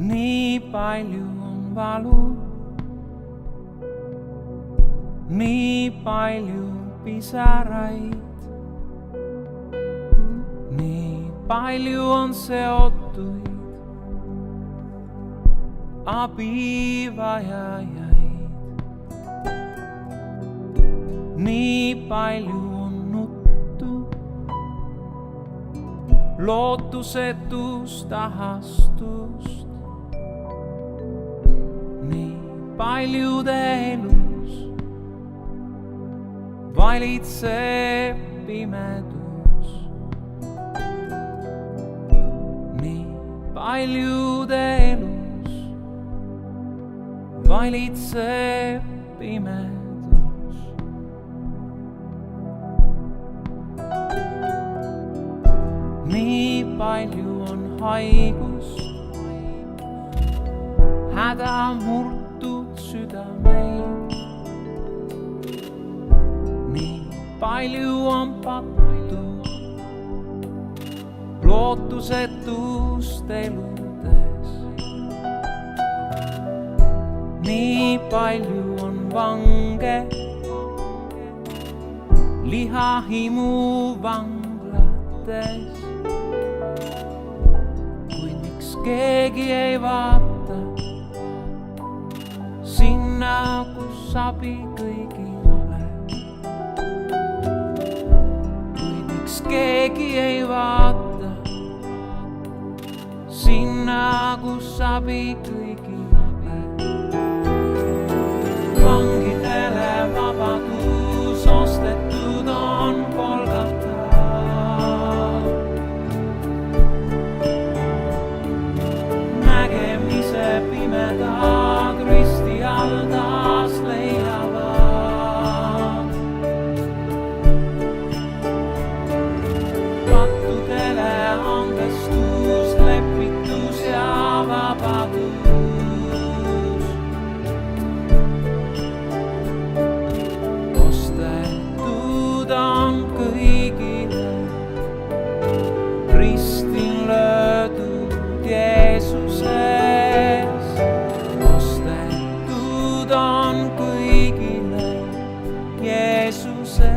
Nii palju on valu, nii palju pisaraid, nii palju on seotuid abivajajaid, nii palju on nuttu, lootusetust ahastust, nii paljude elus valitseb pimedus, nii paljude elus valitseb pimedus. Nii palju on haigust, häda murtud südameid, nii palju on pattu, lootusetust eludes, nii palju on vange, lihahimu vanglates. Kuid miks keegi ei vaata sinna, kus abi kõigile? Kuid miks keegi ei vaata sinna, kus abi kõigile? Vangidele vabadus ostetud on Golgata. Nägemise pimedad risti all taas leiavad. Pattudele andestus, lepitus ja vabadus. Ostetud on kõigile ristil löödud Jeesuses. Ostetud on kõigile Jeesuses.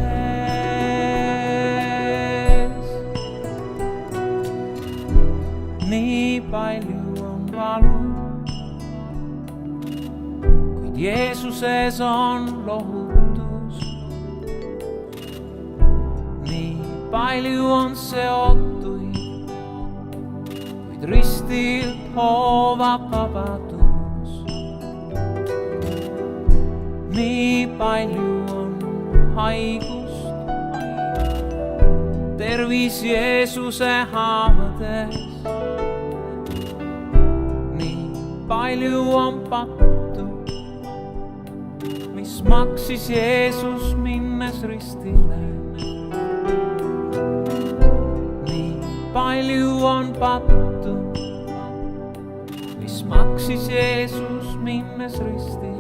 Nii palju on valu, kuid Jeesuses on lohutus. Nii palju on seotuid, kuid ristilt hoovab vabadus. Nii palju on haigust, tervis Jeesuse haavades. Nii palju on pattu, mis maksis Jeesus minnes ristile. Nii palju on pattu, mis maksis Jeesus minnes ristile.